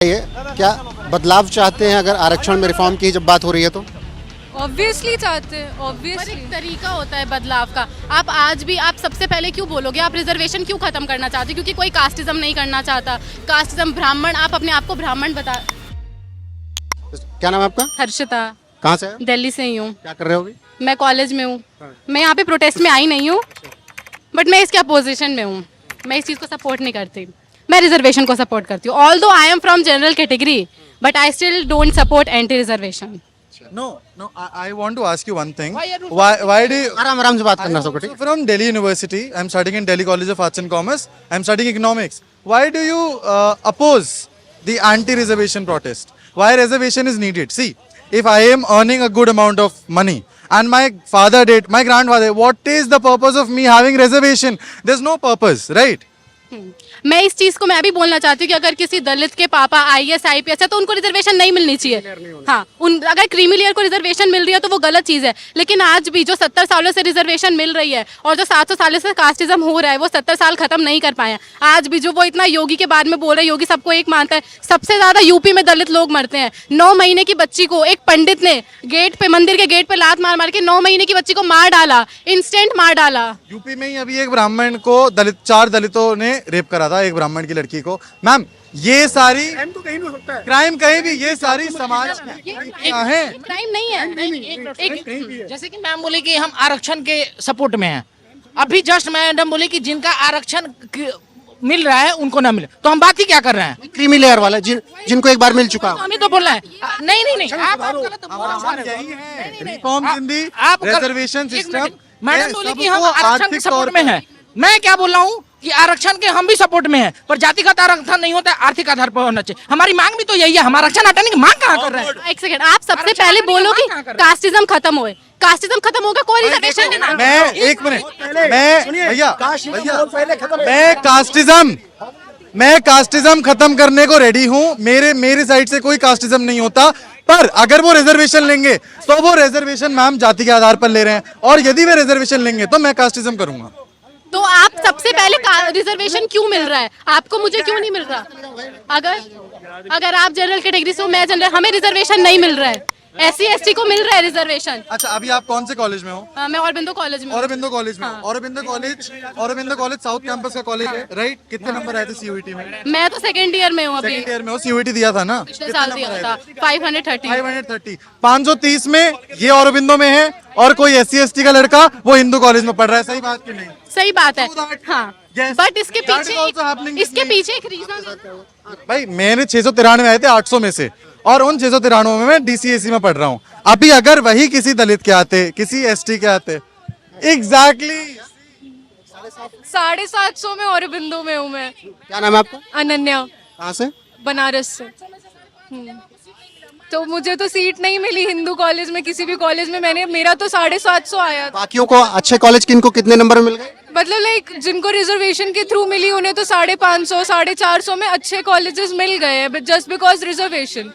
ये क्या बदलाव चाहते हैं अगर आरक्षण में रिफॉर्म की जब बात हो रही है तो? ऑब्वियसली चाहते हैं, पर ऑब्वियसली। एक तरीका होता है बदलाव का। आप आज भी आप सबसे पहले क्यों बोलोगे आप रिजर्वेशन क्यों खत्म करना चाहते हो? क्योंकि कोई कास्टिज्म नहीं करना चाहता। कास्टिज्म ब्राह्मण, आप अपने आप को ब्राह्मण बता। क्या नाम है आपका? हर्षिता, कहाँ से है? दिल्ली से ही हूँ। क्या कर रहे हो अभी? मैं कॉलेज में हूँ। मैं यहाँ पे प्रोटेस्ट में आई नहीं हूँ, बट मैं इसके अपोजिशन में हूँ। मैं इस चीज़ को सपोर्ट नहीं करती। मैं रिजर्वेशन को सपोर्ट करती हूँ। Although I am from general category, but I still don't support anti reservation. No, I want to ask you one thing. Why do you... आराम आराम से बात करना सबको, ठीक So from Delhi University, I'm studying in Delhi College of Arts and Commerce. I'm studying economics. Why do you oppose the anti-reservation protest? Why reservation is needed? See, if I am earning a good amount of money and my father did, my grandfather, what is the purpose of me having reservation? There's no purpose, right? मैं इस चीज को मैं भी बोलना चाहती हूँ कि अगर किसी दलित के पापा आईएएस आईपीएस है तो उनको रिजर्वेशन नहीं मिलनी चाहिए। हाँ, अगर क्रीमी लेयर को रिजर्वेशन मिल रही है तो वो गलत चीज है। लेकिन आज भी जो 70 सालों से रिजर्वेशन मिल रही है और जो 700 सालों से कास्टिज्म हो रहा है, वो 70 साल खत्म नहीं कर पाए हैं। आज भी जो वो इतना योगी के बारे में बोल रहे हैं, योगी सबको एक मानता है। सबसे ज्यादा यूपी में दलित लोग मरते हैं। 9 महीने की बच्ची को एक पंडित ने गेट पे, मंदिर के गेट पे लात मार मार के 9 महीने की बच्ची को मार डाला, इंस्टेंट मार डाला। यूपी में ही अभी एक ब्राह्मण को 4 दलितों ने रेप करा था, एक ब्राह्मण की लड़की को। मैम, ये सारी क्राइम कहीं भी, ये सारी समाज क्या है? क्राइम नहीं है। जैसे कि मैम बोले कि हम आरक्षण के सपोर्ट में हैं। अभी जस्ट मैडम बोले कि जिनका आरक्षण मिल रहा है उनको ना मिले, तो हम बात ही क्या कर रहे हैं? क्रीमी लेयर वाला जिनको एक बार मिल चुका हो। हम ही तो बोल रहे हैं। नहीं आप गलत बोल रहे हो। रिफॉर्म्स इन दी आप रिजर्वेशन एक सिस्टम। मिनट। मैडम बोले कि हम आरक्षण के सपोर्ट में हैं। मैं क्या बोल रहा हूँ कि आरक्षण के हम भी सपोर्ट में हैं, पर जातिगत आरक्षण नहीं होता, आर्थिक आधार पर होना चाहिए। हमारी मांग भी तो यही है। हम आरक्षण हटाने की मांग कहाँ कर रहे हैं? एक सेकंड, आप सबसे पहले बोलो कि कास्टिज्म खत्म होए। कास्टिज्म खत्म होगा, कोई रिजर्वेशन नहीं। मैं एक मिनट, मैं कास्टिज्म खत्म करने को रेडी हूँ। मेरे साइड से कोई कास्टिज्म नहीं होता, पर अगर वो रिजर्वेशन लेंगे तो वो रिजर्वेशन मैम जाति के आधार पर ले रहे हैं, और यदि वे रिजर्वेशन लेंगे तो मैं कास्टिज्म करूंगा। तो आप सबसे पहले रिजर्वेशन क्यों मिल रहा है आपको, मुझे क्यों नहीं मिल रहा? अगर आप जनरल कैटेगरी से हो, मैं जनरल, हमें रिजर्वेशन नहीं मिल रहा है। SC ST को मिल रहा है रिजर्वेशन। अच्छा, अभी आप कौन से कॉलेज में हो? मैं औरबिंदो कॉलेज में। औरबिंदो कॉलेज में। औरबिंदो कॉलेज साउथ कैंपस का कॉलेज है, राइट? कितने नंबर आए थे CUET में? मैं तो सेकंड ईयर में हूँ अभी। सेकंड ईयर में हो, CUET दिया था ना? पिछले साल दिया था 530। 530 में ये औरबिंदो में है, और कोई SC ST का लड़का वो हिंदू कॉलेज में पढ़ रहा है। सही बात कि नहीं? सही बात है। हाँ, Yes. बट इसके That is also happening with पीछे me. एक रीजन। भाई, मैंने 693 आए थे 800 में से, और उन 693 में मैं DCSE में पढ़ रहा हूँ। अभी अगर वही किसी दलित के आते, किसी ST के आते, एग्जैक्टली 750 में औरबिंदो में हूँ मैं। क्या नाम है आपका? अनन्या, कहाँ से? बनारस से। तो मुझे तो सीट नहीं मिली हिंदू कॉलेज में, किसी भी कॉलेज में। मेरा तो 750 आया था। बाकियों को अच्छे कॉलेज किनको कितने नंबर मिल गए? मतलब लाइक जिनको रिजर्वेशन के थ्रू मिली उन्हें तो 550 450 में अच्छे कॉलेजेस मिल गए हैं, just because reservation.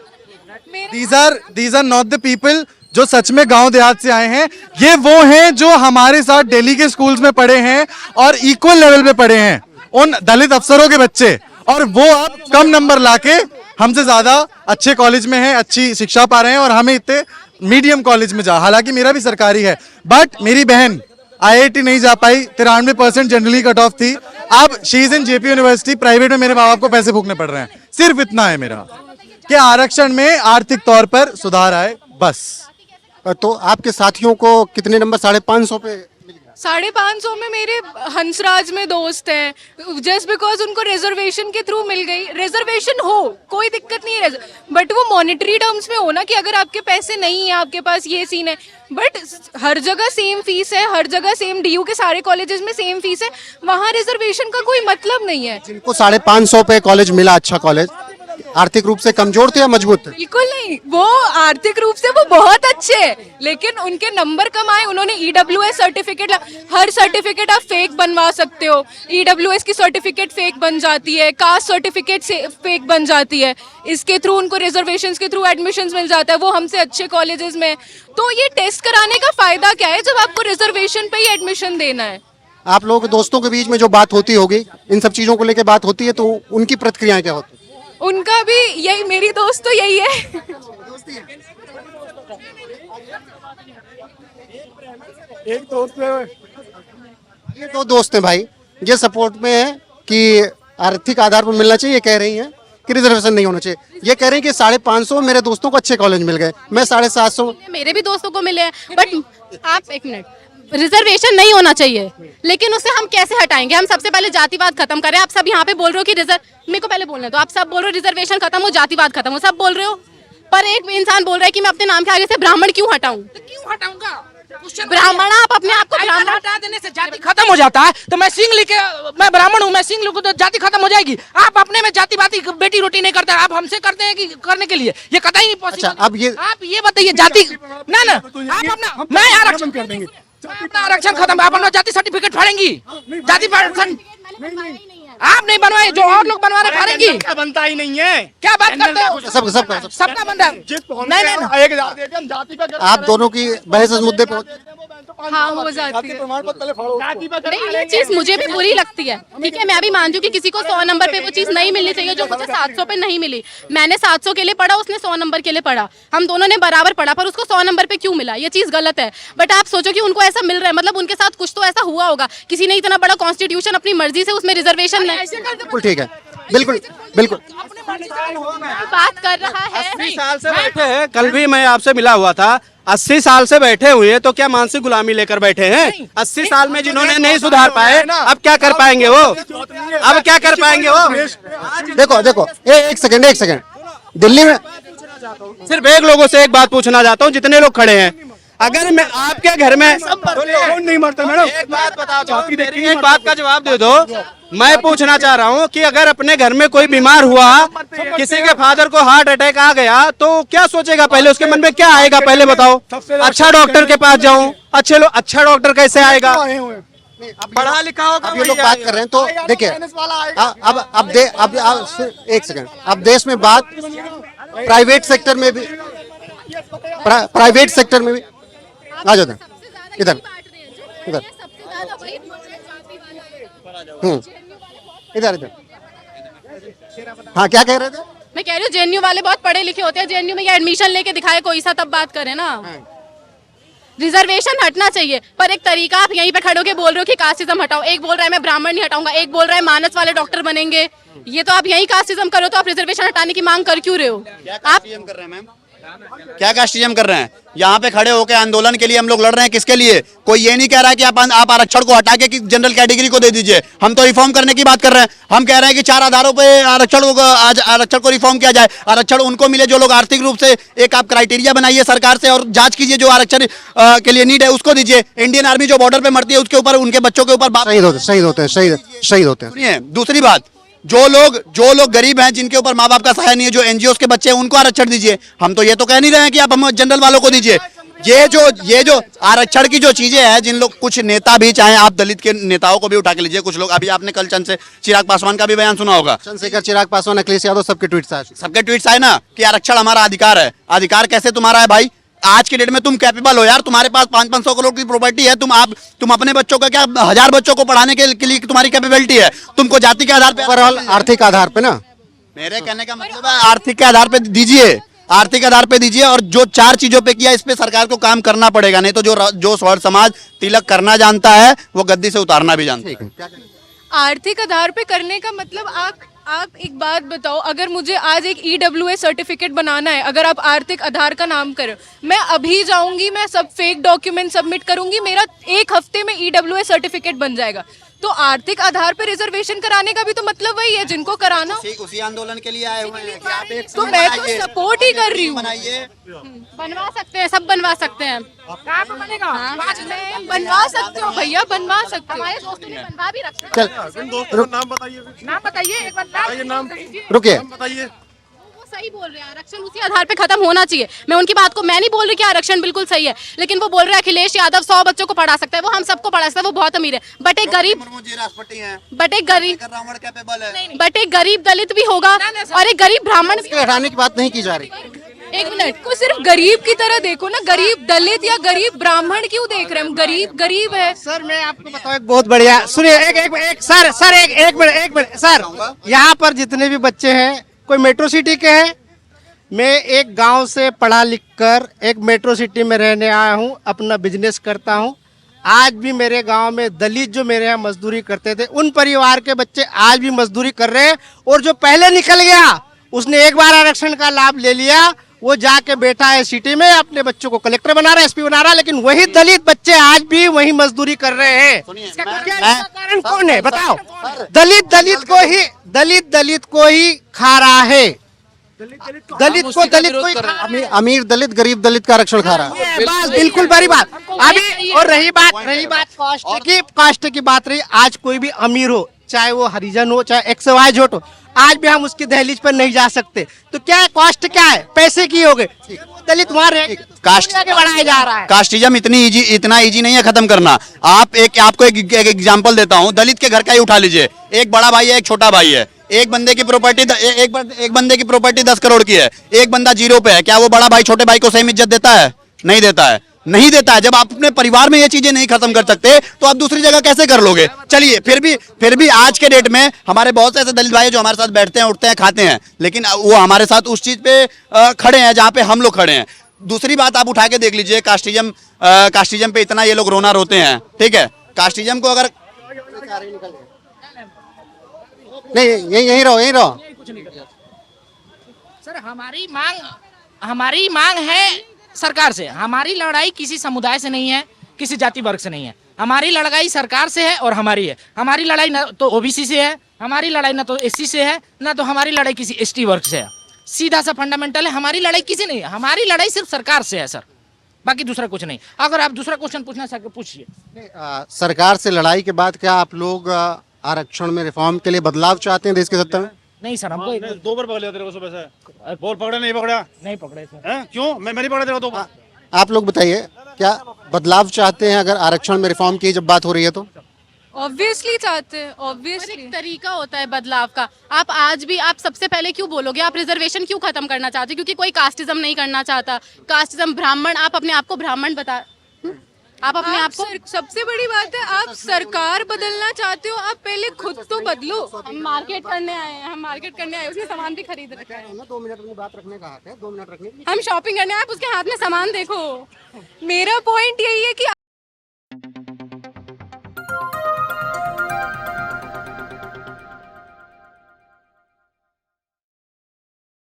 these are not the people जो सच में गांव देहात से आए हैं। ये वो हैं जो हमारे साथ दिल्ली के स्कूल्स में पढ़े हैं और इक्वल लेवल पे पढ़े हैं, उन दलित अफसरों के बच्चे, और वो अब कम नंबर लाके हमसे ज्यादा अच्छे कॉलेज में हैं, अच्छी शिक्षा पा रहे हैं, और हमें इतने मीडियम कॉलेज में जा। हालांकि मेरा भी सरकारी है, बट मेरी बहन IIT नहीं जा पाई, 93% जनरली कट ऑफ थी। अब she is in JP university, private में मेरे माँ बाप को पैसे फूकने पड़ रहे हैं। सिर्फ इतना है मेरा कि आरक्षण में आर्थिक तौर पर सुधार आए, बस। तो आपके साथियों को कितने नंबर 550 पे मिल गया? 550 में मेरे हंसराज में दोस्त हैं, जस्ट बिकॉज उनको रिजर्वेशन के थ्रू मिल गई। रिजर्वेशन हो, कोई दिक्कत नहीं है, बट वो मॉनेटरी टर्म्स में हो ना, कि अगर आपके पैसे नहीं है, आपके पास ये सीन है। बट हर जगह सेम फीस है, हर जगह सेम DU के सारे कॉलेजेस में सेम फीस है, वहाँ रिजर्वेशन का कोई मतलब नहीं है। जिनको 550 पे कॉलेज मिला, अच्छा कॉलेज, आर्थिक रूप से कमजोर थे या मजबूत थे? बिल्कुल नहीं, वो आर्थिक रूप से वो बहुत अच्छे हैं, लेकिन उनके नंबर कम आए। उन्होंने EWS सर्टिफिकेट, हर सर्टिफिकेट आप फेक बनवा सकते हो। EWS की सर्टिफिकेट फेक बन जाती है, कास्ट सर्टिफिकेट से फेक बन जाती है। इसके थ्रू उनको रिजर्वेशंस के थ्रू एडमिशंस मिल जाता है, वो हमसे अच्छे कॉलेजेस में। तो ये टेस्ट कराने का फायदा क्या है जब आपको रिजर्वेशन पे ही एडमिशन देना है? आप लोगों के दोस्तों के बीच में जो बात होती होगी, इन सब चीजों को लेकर बात होती है, तो उनकी प्रतिक्रियाएं क्या होती है? उनका भी यही, मेरी दोस्त तो यही है। ये दो दोस्त हैं भाई, ये सपोर्ट में है कि आर्थिक आधार पर मिलना चाहिए, ये कह रही हैं कि रिजर्वेशन नहीं होना चाहिए। ये कह रही हैं कि 550 मेरे दोस्तों को अच्छे कॉलेज मिल गए, मैं 750। मेरे भी दोस्तों को मिले हैं, बट आप एक मिनट, रिजर्वेशन नहीं होना चाहिए, लेकिन उसे हम कैसे हटाएंगे? हम सबसे पहले जातिवाद खत्म करें। आप सब यहाँ पे बोल रहे हो कि मेरे को पहले बोलने दो, आप सब बोल रहे हो रिजर्वेशन खत्म हो, जातिवाद खत्म हो, सब बोल रहे हो, पर एक इंसान बोल रहा है कि मैं अपने नाम के आगे से ब्राह्मण क्यों हटाऊं? क्यों हटाऊंगा? ब्राह्मण, आप अपने आप को ब्राह्मण हटा देने से जाति खत्म हो जाता है। तो मैं सिंह लेके, मैं ब्राह्मण हूँ, मैं सिंह लूँ तो जाति खत्म हो जाएगी। आप अपने में जाति बाती बेटी रोटी नहीं करते, आप हमसे करते हैं कि करने के लिए, ये कतई नहीं पॉसिबल। अच्छा, अब ये आप ये बताइए, जाति ना आप अपना, मैं आरक्षण कर देंगे, अपना आरक्षण खत्म, आप अपना जाति सर्टिफिकेट फाड़ेंगी, जाति आप नहीं बनवाए, जो और लोग बनवा रहे फाड़ेंगी। बनता ही नहीं है, क्या बात करते हो? सबका बन रहा है। आप दोनों की बहस इस मुद्दे पर हाँ, हो जाती है। नहीं, ये चीज मुझे भी बुरी लगती है, ठीक है, मैं भी मानती हूँ कि किसी को 100 नंबर पे वो चीज नहीं मिलनी चाहिए जो मुझे 700 पे नहीं मिली। मैंने 700 के लिए पढ़ा, उसने 100 नंबर के लिए पढ़ा, हम दोनों ने बराबर पढ़ा, पर उसको 100 नंबर पे क्यों मिला? ये चीज गलत है। बट आप सोचो कि उनको ऐसा मिल रहा है, मतलब उनके साथ कुछ तो ऐसा हुआ होगा, किसी ने इतना बड़ा कॉन्स्टिट्यूशन अपनी मर्जी से उसमें रिजर्वेशन बिल्कुल ठीक है, बिल्कुल बिल्कुल बात कर रहा है। 80 साल से बैठे हैं, कल भी मैं आपसे मिला हुआ था, 80 साल से बैठे हुए तो क्या मानसिक गुलामी लेकर बैठे हैं? 80 साल में जिन्होंने नहीं सुधार पाए, अब क्या कर पाएंगे वो? अब क्या कर पाएंगे वो? देखो देखो, एक सेकंड, दिल्ली में सिर्फ एक लोगों से एक बात पूछना चाहता हूँ, जितने लोग खड़े हैं, अगर मैं आपके घर में नहीं मरता मैडम, एक बात बताओ, मेरी एक बात का जवाब दे दो। मैं पूछना चाह रहा हूँ कि अगर अपने घर में कोई बीमार हुआ, किसी के फादर को हार्ट अटैक आ गया, तो क्या सोचेगा पहले? उसके मन में क्या आएगा पहले बताओ? अच्छा डॉक्टर के पास जाऊं, अच्छा डॉक्टर कैसे आएगा? पढ़ा लिखा होगा। अब ये लोग बात कर रहे हैं, तो देखिए अब एक सेकंड, अब देश में बात प्राइवेट सेक्टर में भी आ जाओ इधर इधर हाँ, क्या कह रहे थे? मैं कह रही हूँ जेएनयू वाले बहुत पढ़े लिखे होते हैं, जेएनयू में ये एडमिशन लेके दिखाए कोई सा, तब बात करें ना। रिजर्वेशन हटना चाहिए, पर एक तरीका आप यहीं पे खड़े होके बोल रहे हो कि कास्टिज्म हटाओ, एक बोल रहा है मैं ब्राह्मण नहीं हटाऊंगा, एक बोल रहा है मानस वाले डॉक्टर बनेंगे। ये तो आप यही कास्टिज्म करो, तो आप रिजर्वेशन हटाने की मांग कर क्यों रहे हो? आप कर रहे हैं मैम, क्या कास्टिज्म कर रहे हैं? यहाँ पे खड़े होकर आंदोलन के लिए हम लोग लड़ रहे हैं, किसके लिए? कोई ये नहीं कह रहा है कि आप आरक्षण को हटा के जनरल कैटेगरी को दे दीजिए। हम तो रिफॉर्म करने की बात कर रहे हैं। हम कह रहे हैं कि 4 आधारों पे आरक्षण को रिफॉर्म किया जाए, आरक्षण उनको मिले जो लोग आर्थिक रूप से, एक आप क्राइटेरिया बनाइए सरकार से और जांच कीजिए, जो आरक्षण के लिए नीड है उसको दीजिए। इंडियन आर्मी जो बॉर्डर पे मरती है उसके ऊपर, उनके बच्चों के ऊपर शहीद होते हैं। दूसरी बात, जो लोग गरीब हैं, जिनके ऊपर माँ बाप का सहारा नहीं है, जो एनजीओ के बच्चे हैं, उनको आरक्षण दीजिए। हम तो ये तो कह नहीं रहे हैं कि आप हम जनरल वालों को दीजिए। ये जो आरक्षण की जो चीजें हैं, जिन लोग कुछ नेता भी चाहे, आप दलित के नेताओं को भी उठा के लीजिए, कुछ लोग, अभी आपने कल चिराग पासवान का भी बयान सुना होगा, चंद्रशेखर, चिराग पासवान, अखिलेश यादव, सबके ट्वीट्स आए ना कि आरक्षण हमारा अधिकार है। अधिकार कैसे तुम्हारा है भाई? आज के डेट में तुम कैपेबल हो यार, तुम्हारे पास 500 करोड़ की प्रॉपर्टी है, तुम अपने बच्चों का क्या 1000 बच्चों को पढ़ाने के लिए तुम्हारी कैपेबिलिटी है। तुमको जाति के आधार पे, ओवरऑल आर्थिक आधार पे ना, मेरे कहने का मतलब है आर्थिक के आधार पे दीजिए, आर्थिक आधार पे दीजिए। और जो 4 चीजों पे किया, इस पे सरकार को काम करना पड़ेगा, नहीं तो जो स्वर समाज तिलक करना जानता है वो गद्दी से उतारना भी जानता है। आर्थिक आधार पे करने का मतलब आप एक बात बताओ, अगर मुझे आज एक EWS सर्टिफिकेट बनाना है, अगर आप आर्थिक आधार का नाम करो, मैं अभी जाऊंगी, मैं सब फेक डॉक्यूमेंट सबमिट करूंगी, मेरा 1 हफ्ते में EWS सर्टिफिकेट बन जाएगा। तो आर्थिक आधार पर रिजर्वेशन कराने का भी तो मतलब वही है, जिनको कराना उसी आंदोलन के लिए आए हुए हैं कि आप एक तो मैं तो सपोर्ट ही कर रही हूँ। बनवा सकते हैं, सब बनवा सकते हैं। बनवा सकते हो भैया, बनवा सकते हो। हमारे दोस्तों ने बनवा भी रखा है। नाम बताइए, एक बार रुकिए, वो सही बोल रहे हैं, आरक्षण उसी आधार पे खत्म होना चाहिए। मैं उनकी बात को, मैं नहीं बोल रही कि आरक्षण बिल्कुल सही है, लेकिन वो बोल रहे हैं अखिलेश यादव 100 बच्चों को पढ़ा सकता है, वो हम सबको पढ़ा सकता है, वो बहुत अमीर है। बट एक गरीब दलित भी होगा और एक गरीब ब्राह्मण भी। हटाने की बात नहीं की जा रही। एक मिनट को सिर्फ गरीब की तरह देखो ना, गरीब दलित या गरीब ब्राह्मण क्यों देख रहे हैं? हम गरीब है। सर मैं आपको बताऊं, एक बहुत बढ़िया, सुनिए, एक मिनट सर, एक मिनट सर, यहाँ पर जितने भी बच्चे हैं कोई मेट्रो सिटी के हैं। मैं एक गांव से पढ़ा लिख कर एक मेट्रो सिटी में रहने आया हूं, अपना बिजनेस करता हूं। आज भी मेरे गांव में दलित जो मेरे यहाँ मजदूरी करते थे, उन परिवार के बच्चे आज भी मजदूरी कर रहे हैं। और जो पहले निकल गया उसने एक बार आरक्षण का लाभ ले लिया, वो जाके बैठा है सिटी में, अपने बच्चों को कलेक्टर बना रहा है, एसपी बना रहा है, लेकिन वही दलित बच्चे आज भी वही मजदूरी कर रहे हैं। इसका कारण कौन है बताओ? दलित को ही खा रहा है। दलित को ही अमीर दलित गरीब दलित का आरक्षण खा रहा है। बस बिल्कुल बड़ी बात। अभी और रही बात कास्ट की बात रही, आज कोई भी अमीर हो, चाहे वो हरिजन हो चाहे XY झोट हो, आज भी हम उसकी दहलीज पर नहीं जा सकते। तो क्या है, कॉस्ट क्या है? पैसे की हो गए। दलित वहां रहे, कास्ट आगे बढ़ाया जा रहा है। कास्टिज्म इतना इजी नहीं है खत्म करना। आपको एक एग्जांपल देता हूं, दलित के घर का ही उठा लीजिए। एक बड़ा भाई है, एक छोटा भाई है। एक बंदे की प्रॉपर्टी 10 करोड़ की है, एक बंदा 0 पे है। क्या वो बड़ा भाई छोटे भाई को सेम इज्जत देता है? नहीं देता है, नहीं देता है। जब आप अपने परिवार में ये चीजें नहीं खत्म कर सकते तो आप दूसरी जगह कैसे कर लोगे? चलिए, फिर भी आज के डेट में हमारे बहुत से ऐसे दलित भाई जो हमारे साथ बैठते हैं, उठते हैं, खाते हैं, लेकिन वो हमारे साथ उस चीज पे खड़े हैं जहां पे हम लोग खड़े हैं। दूसरी बात आप उठा के देख लीजिए, कास्टिज्म पे इतना ये लोग रोना रोते हैं, ठीक है? कास्टिज्म को अगर नहीं, यहीं रहो। सर हमारी मांग है सरकार से। हमारी लड़ाई किसी समुदाय से नहीं है, किसी जाति वर्ग से नहीं है। हमारी लड़ाई सरकार से है और हमारी है। हमारी लड़ाई ना तो ओबीसी से है, हमारी लड़ाई ना तो एससी से है, ना तो हमारी लड़ाई किसी एसटी वर्ग से है। सीधा सा फंडामेंटल है, हमारी लड़ाई किसी नहीं है। हमारी लड़ाई सिर्फ सरकार से है सर, बाकी दूसरा कुछ नहीं। अगर आप दूसरा क्वेश्चन पूछना चाहते पूछिए। सरकार से लड़ाई के बाद क्या आप लोग आरक्षण में रिफॉर्म के लिए बदलाव चाहते हैं देश की सत्ता में? नहीं सर, हमको 2 बार पकड़ लिया तेरे को सुबह से। बोल पकड़ा नहीं पकड़ा? नहीं पकड़े सर। हैं? क्यों? मैं नहीं पकड़ा तेरे को 2 बार। आप लोग बताइए, क्या बदलाव चाहते हैं अगर आरक्षण में रिफॉर्म की जब बात हो रही है तो? ऑब्वियसली चाहते हैं, और ऑब्वियसली। एक तरीका होता है बदलाव का। आप आज भी, आप सबसे पहले क्यों बोलोगे आप रिजर्वेशन क्यों खत्म करना चाहते हो? क्योंकि कोई कास्टिज्म नहीं करना चाहता। कास्टिज्म, ब्राह्मण, आप अपने आप को ब्राह्मण आप अपने आप को सबसे बड़ी बात है, आप सरकार बदलना चाहते हो, आप पहले खुद तो बदलो। हम मार्केट करने आए हैं, उसने सामान भी खरीद रखा है। 2 मिनट अपनी बात रखने का हक है, 2 मिनट रखने। हम शॉपिंग करने आए, आप उसके हाथ में सामान देखो। मेरा पॉइंट यही है कि